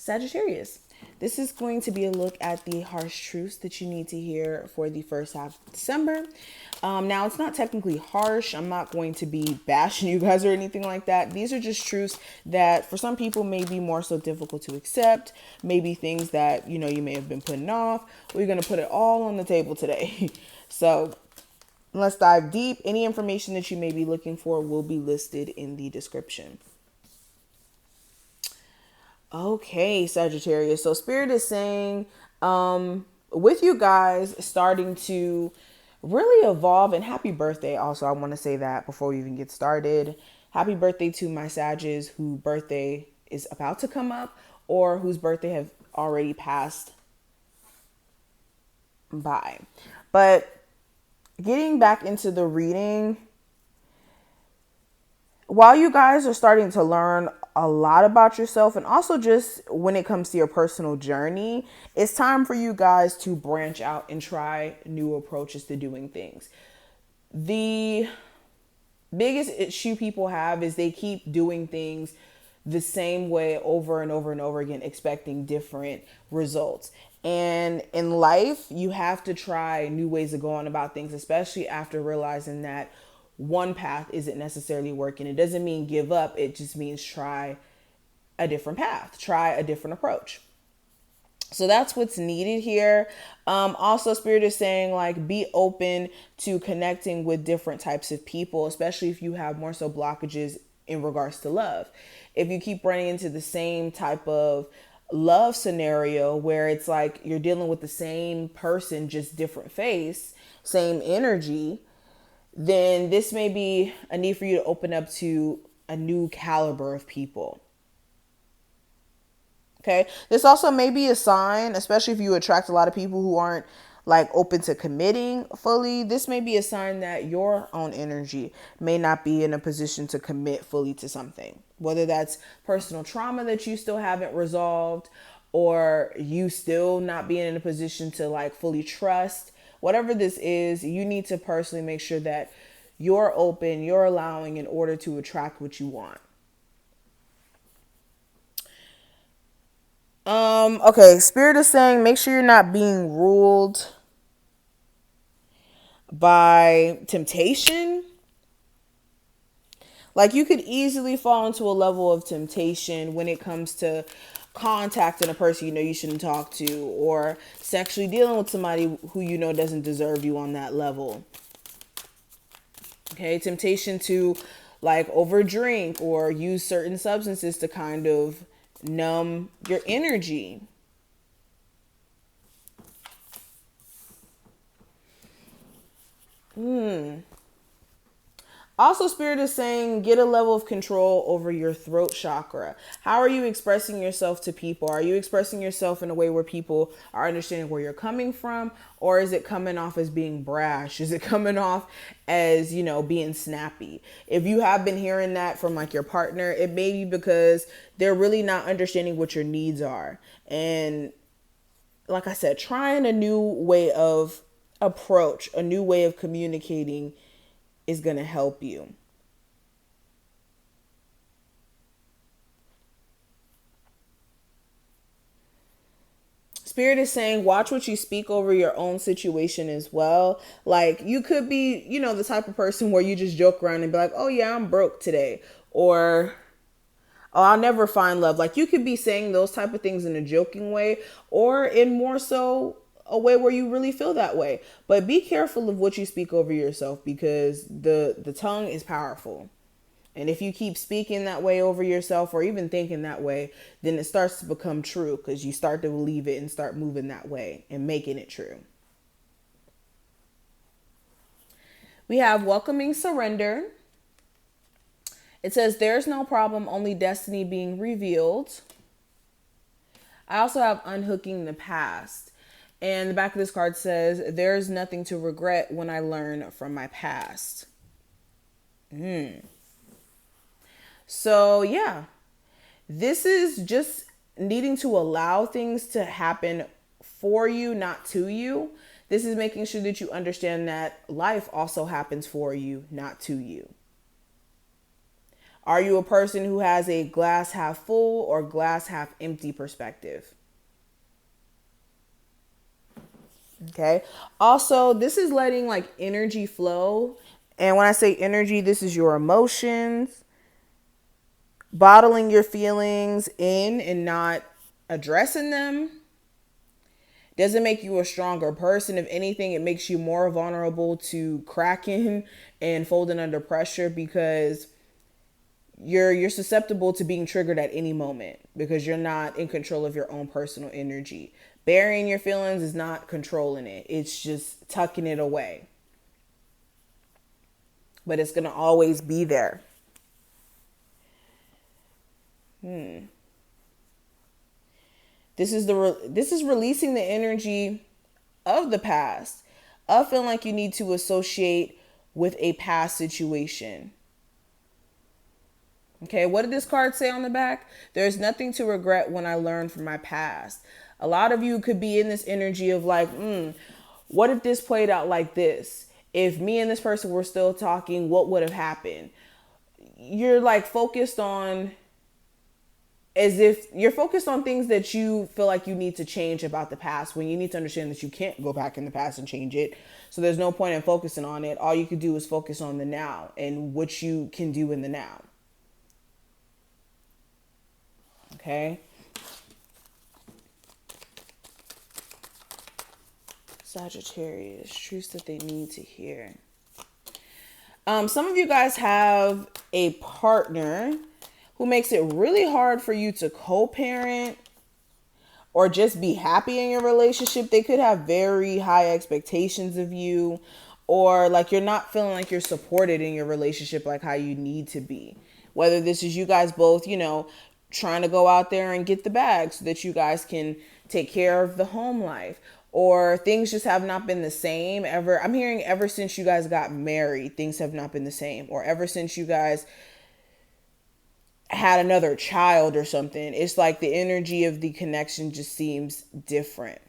Sagittarius. This is going to be a look at the harsh truths that you need to hear for the first half of December. Now, it's not technically harsh. I'm not going to be bashing you guys or anything like that. These are just truths that for some people may be more so difficult to accept. Maybe things that, you may have been putting off. We're going to put it all on the table today. So let's dive deep. Any information that you may be looking for will be listed in the description. Okay, Sagittarius. So Spirit is saying, with you guys starting to really evolve, and happy birthday. Also, I want to say that before we even get started. Happy birthday to my Sagittarius whose birthday is about to come up or whose birthday have already passed by. But getting back into the reading, while you guys are starting to learn a lot about yourself, and also just when it comes to your personal journey, it's time for you guys to branch out and try new approaches to doing things. The biggest issue people have is they keep doing things the same way over and over and over again, expecting different results. And in life, you have to try new ways of going about things, especially after realizing that one path isn't necessarily working. It doesn't mean give up. It just means try a different path, try a different approach. So that's what's needed here. Also, Spirit is saying, like, be open to connecting with different types of people, especially if you have more so blockages in regards to love. If you keep running into the same type of love scenario where it's like you're dealing with the same person, just different face, same energy, then this may be a need for you to open up to a new caliber of people. Okay. This also may be a sign, especially if you attract a lot of people who aren't like open to committing fully. This may be a sign that your own energy may not be in a position to commit fully to something, whether that's personal trauma that you still haven't resolved, or you still not being in a position to like fully trust. Whatever this is, you need to personally make sure that you're open, you're allowing in order to attract what you want. Okay, Spirit is saying make sure you're not being ruled by temptation. Like, you could easily fall into a level of temptation when it comes to contacting a person you shouldn't talk to, or sexually dealing with somebody who doesn't deserve you on that level. Okay, temptation to like overdrink or use certain substances to kind of numb your energy. Also, Spirit is saying get a level of control over your throat chakra. How are you expressing yourself to people? Are you expressing yourself in a way where people are understanding where you're coming from? Or is it coming off as being brash? Is it coming off as, being snappy? If you have been hearing that from like your partner, it may be because they're really not understanding what your needs are. And like I said, trying a new way of approach, a new way of communicating is going to help you. Spirit is saying watch what you speak over your own situation as well. Like, you could be, the type of person where you just joke around and be like, oh yeah, I'm broke today. Or, oh, I'll never find love. Like, you could be saying those type of things in a joking way, or in more so a way where you really feel that way. But be careful of what you speak over yourself, because the tongue is powerful. And if you keep speaking that way over yourself, or even thinking that way, then it starts to become true, because you start to believe it and start moving that way and making it true. We have welcoming surrender. It says there's no problem, only destiny being revealed. I also have unhooking the past. And the back of this card says, there's nothing to regret when I learn from my past. So yeah, this is just needing to allow things to happen for you, not to you. This is making sure that you understand that life also happens for you, not to you. Are you a person who has a glass half full or glass half empty perspective? Okay. Also, this is letting like energy flow. And when I say energy, this is your emotions, bottling your feelings in and not addressing them. Doesn't make you a stronger person. If anything, it makes you more vulnerable to cracking and folding under pressure, because you're susceptible to being triggered at any moment because you're not in control of your own personal energy. Burying your feelings is not controlling it. It's just tucking it away. But it's going to always be there. This is releasing the energy of the past, of feeling like you need to associate with a past situation. Okay, what did this card say on the back? There's nothing to regret when I learned from my past. A lot of you could be in this energy of like, what if this played out like this? If me and this person were still talking, what would have happened? You're like focused on, as if you're focused on things that you feel like you need to change about the past, when you need to understand that you can't go back in the past and change it. So there's no point in focusing on it. All you could do is focus on the now and what you can do in the now. Okay. Sagittarius, truths that they need to hear. Some of you guys have a partner who makes it really hard for you to co-parent or just be happy in your relationship. They could have very high expectations of you, or like you're not feeling like you're supported in your relationship like how you need to be. Whether this is you guys both, trying to go out there and get the bag so that you guys can take care of the home life, or things just have not been the same ever. I'm hearing ever since you guys got married, things have not been the same, or ever since you guys had another child or something. It's like the energy of the connection just seems different.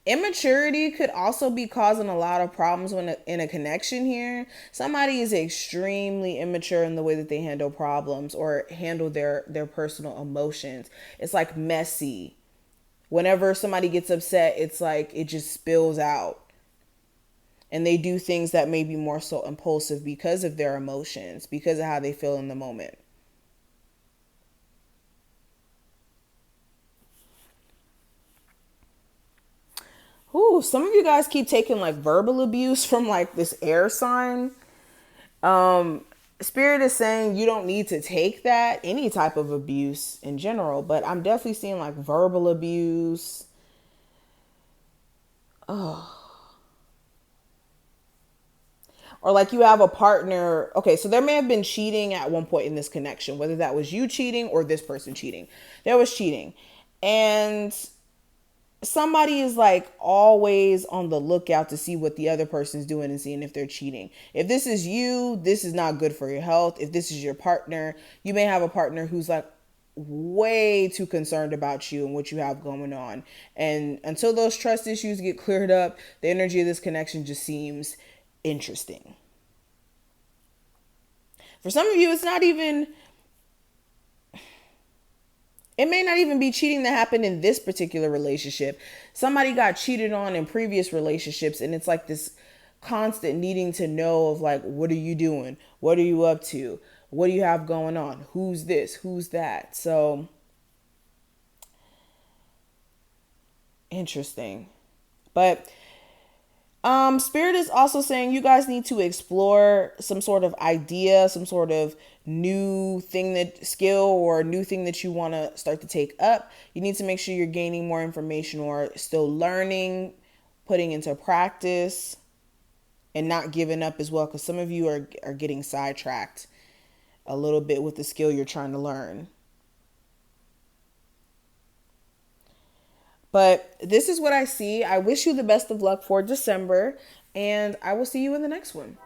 Immaturity could also be causing a lot of problems when in a connection here. Somebody is extremely immature in the way that they handle problems or handle their personal emotions. It's like messy. Whenever somebody gets upset, it's like it just spills out. And they do things that may be more so impulsive because of their emotions, because of how they feel in the moment. Ooh, some of you guys keep taking like verbal abuse from like this air sign. Spirit is saying you don't need to take that, any type of abuse in general, but I'm definitely seeing like verbal abuse. Oh. Or like you have a partner. Okay, so there may have been cheating at one point in this connection, whether that was you cheating or this person cheating. There was cheating. And somebody is like always on the lookout to see what the other person's doing and seeing if they're cheating. If this is you, this is not good for your health. If this is your partner, you may have a partner who's like way too concerned about you and what you have going on. And until those trust issues get cleared up, the energy of this connection just seems interesting. For some of you, it may not even be cheating that happened in this particular relationship. Somebody got cheated on in previous relationships, and it's like this constant needing to know of like, what are you doing? What are you up to? What do you have going on? Who's this? Who's that? So interesting. But Spirit is also saying you guys need to explore some sort of idea, some sort of new thing, that skill or new thing that you want to start to take up. You need to make sure you're gaining more information or still learning, putting into practice, and not giving up as well, because some of you are getting sidetracked a little bit with the skill you're trying to learn. But this is what I see. I wish you the best of luck for December, and I will see you in the next one.